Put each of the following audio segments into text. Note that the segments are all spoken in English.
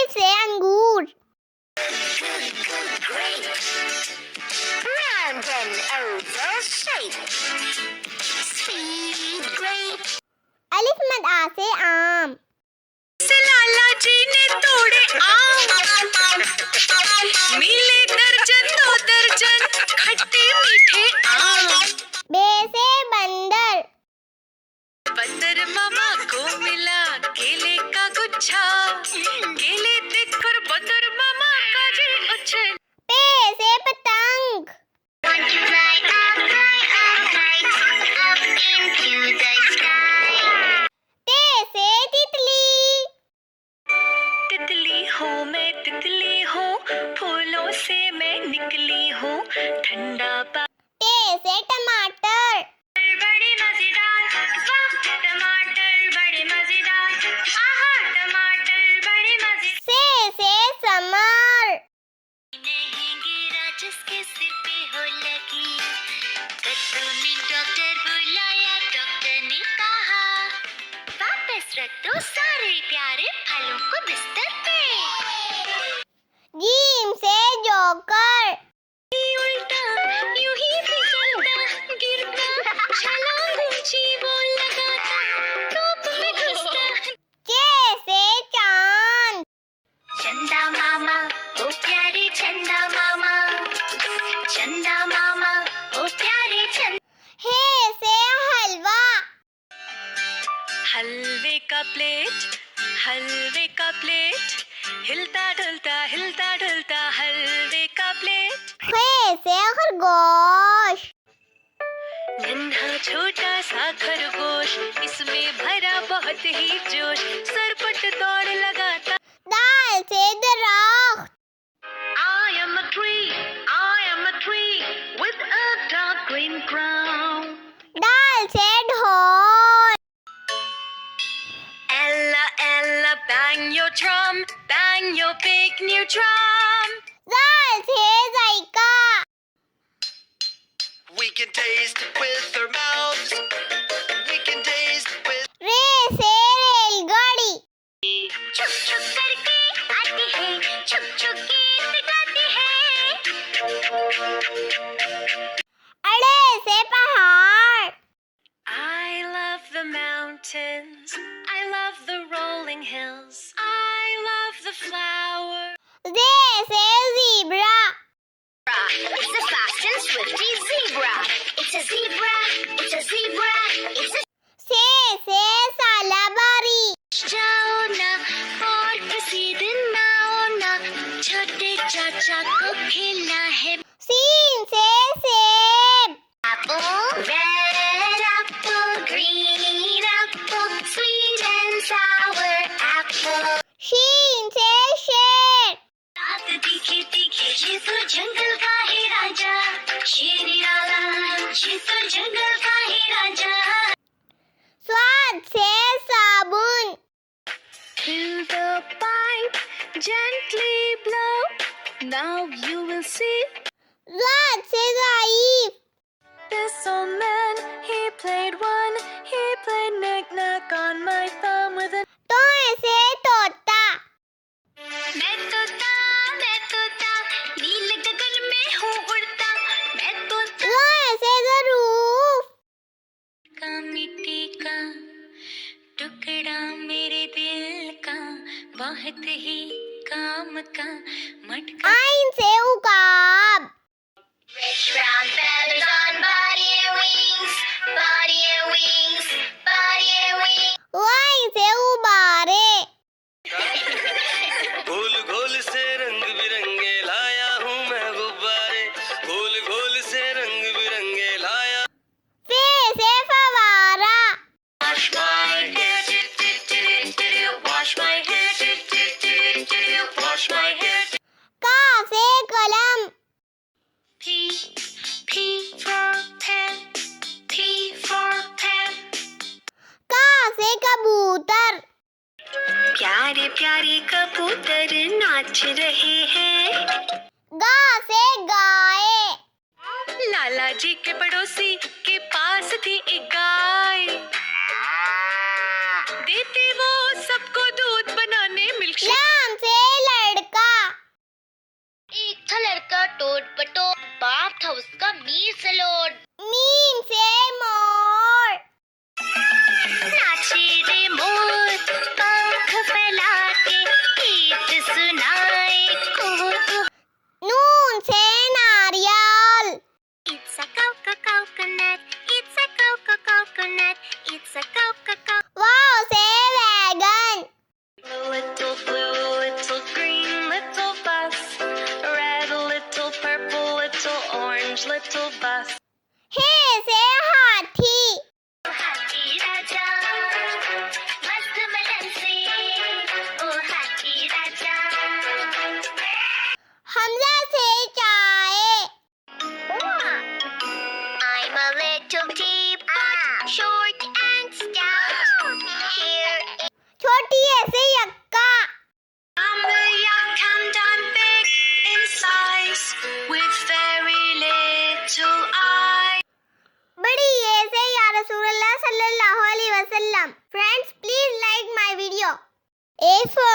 अलिफ से अंगूर। Round and oval shape. Sweet grape. अलिफ मद्दा से आम। लाला जी ने तोड़े आम, मिले दर्जन दो दर्जन खट्टे मीठे आम। बे से बंदर। बंदर मामा को मिला केले का गुच्छा, केले देखकर बंदर मामा का जी उछल। पे से पतंग। Want to fly up into the sky. ते से तितली। तितली हूँ मैं, तितली हूँ, फूलों से मैं निकली हूँ, ठंडा पा। ते से टमाटर। बड़े मजेदार, वाह टमाटर बड़े मजेदार, आहा टमाटर बड़े मजेदार। से समर। नहीं गिरा जिसके सिर पे हो लगी, कद्दू ने डॉक्टर बुलाया, डॉक्टर ने कहा वापस रख दो सारे प्यारे फलों को बिस्तर पे। जीम से जोकर। उल्टा यूं ही फिसलता गिरता, छलांग ऊंची वो लगाता, धूप में घुसता। चे से चांद। चंदा मामा ओ प्यारे चंदा मामा, चंदा मामा ओ प्यारे चंदा। हे से हलवा। हलवे का प्लेट, हलवे का प्लेट, हिलता ढुलता हलवे का प्लेट। खे से खरगोश। नन्हा छोटा सा खरगोश, इसमें भरा बहुत ही जोश, सरपट दौड़ लगाता। दाल से दरख्त। I am a tree with a dark green crown. दाल से ढोल। Ella, Ella, bang your drum, bang your big new drum. दाल से जायका। We can taste with our mouths. We can taste with. रे से रेलगाड़ी। छुक छुक करके आती है, छुक छुक गीत गाती है। अड़े से पहाड़। I love the mountains, I love the rolling hills, I love the flowers. जे से zebra. It's a fast and swifty zebra. It's a zebra. It's a zebra. It's a. से सालाबारी। जाओ ना और किसी दिन आओ ना, छोटे चाचा को खेलना है। सीन से सेब। Apple, red apple, green apple, sweet and sour apple. शीन से शेर। रात दिखे दिखे ये तो जंगल का है राजा, शेर निराला ये तो जंगल का है राजा। स्वाद से साबुन। Fill the pipe, gently blow, now you will see. स्वाद से ज़ाइफ। This old man, he played knick-knack on my thumb with a. तोय से तोता। मैं तोता नील गगन में हूँ उड़ता, मैं तोता ज़ोय से ज़रूफ। का मिट्टी का टुकड़ा मेरे दिल का, बहुत ही काम का मटका। आइन से उकाब। Rich brown feathers on body and wings, body and wings, body and wings. Wine से उबारे। गोल गोल से रंग बिरंगे लाया हूँ मैं गुब्बारे, गोल गोल से रंग बिरंगे लाया। फे से फवारा। Wash my hair, wash my hair, wash my hair. का से कलम। P for pen, P for pen. का से कबूतर। प्यारे प्यारे कबूतर नाच रहे हैं। गा से गाय। लाला जी के पड़ोसी के पास थी एक गाय, देती वो सबको दूध बनाने मिल्क। लाम से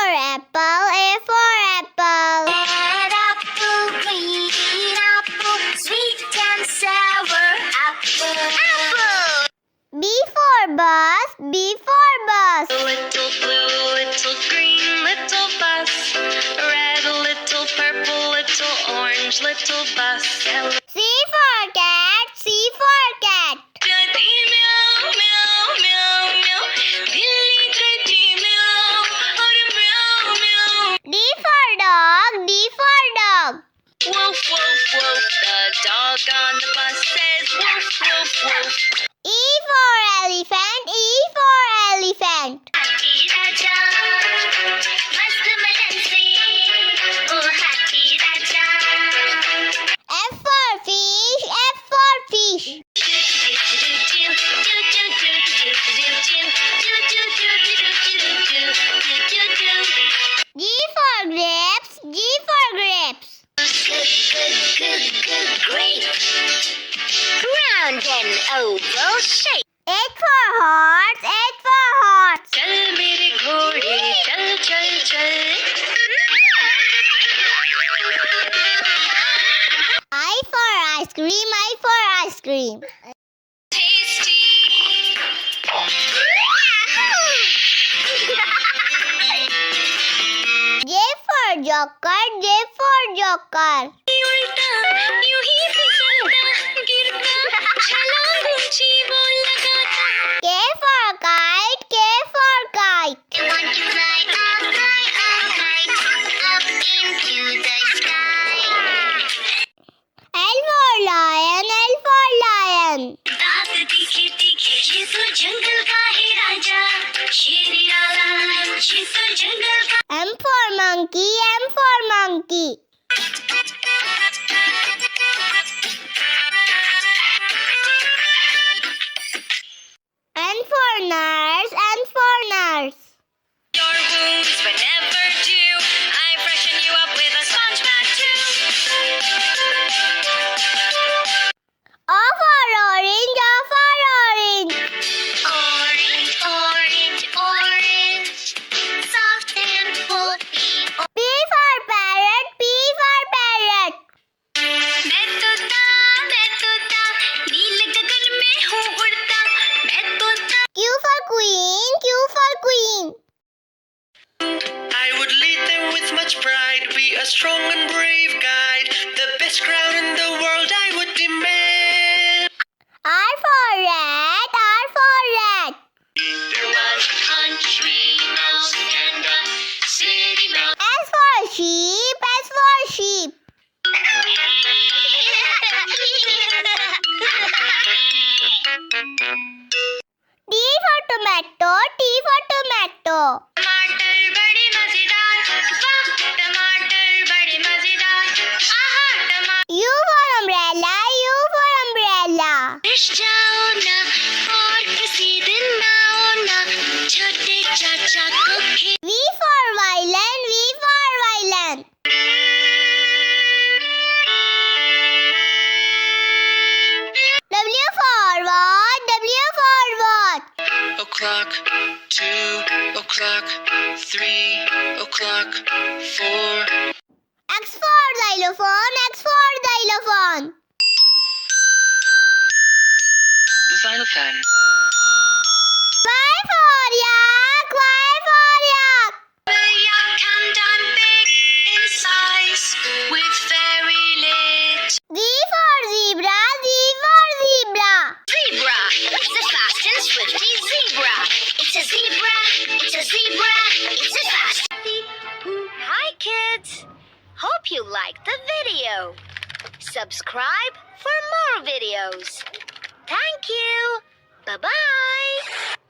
for apple, A for apple. Red apple, green apple, sweet and sour apple. Apple. B for bus, B for bus. Little blue, little green, little bus. Red, little purple, little orange, little bus. C for cat, C for cat. Daddy meow, meow, meow, meow. Billy Daddy meow, or meow, meow. D for dog, D for dog. Woof, woof, woof. The dog on the bus says woof, woof, woof. E for elephant, E for elephant. Hathi Raja, mast malan se, oh Hathi Raja. F for fish, F for fish. G for grapes, G for grapes. Grape. Round and oval shape. H for horse, H for horse. चल मेरे घोड़े चल चल चल. I for ice cream, I for ice cream. Tasty. J for joker, J for joker. उल्टा यूं ही फिसलता गिरता छलांग ऊंची वो लगाता. K for kite, K for kite. I want to fly up, up into the sky. L for lion, L for lion. दांत तीखे तीखे ये तो जंगल का है राजा. शेरी राजा ये तो जंगल का. M for monkey, M for monkey. N for nurse, N for nurse. Your wounds whenever due. I freshen you up with a sponge bath too. O for orange, O for orange. Orange, orange, orange. Soft and fluffy. P for parrot, P for parrot. मैं तोता नील गगन में हूँ उड़ता. मैं तोता. Q for queen, Q for queen. I would lead them with much pride, be a strong and brave guide, the best crown in the world I would demand. R for rat, R for rat. There was a country mouse and a city mouse. S for sheep, S for sheep. T for tomato, T for tomato. टमाटर बड़े मजेदार. वाह टमाटर बड़े मजेदार. आहा टमाटर. U for umbrella, U for umbrella. Wish जाओ ना और किसी दिन ना ना. छोटे चाचा को खेल. V for violin, V for violin. W for what, W for what. O'clock, 2 o'clock, 3 o'clock, 4. X for xylophone, X for xylophone. Xylophone. Y for yak, Y for yak. The yak can done big in size with very little. Z for zebra, Z for zebra. Zebra. It's a fast and swifty zebra. It's a zebra. It's a zebra. It's a fast. Hi kids. Hope you liked the video. Subscribe for more videos. Thank you. Bye-bye.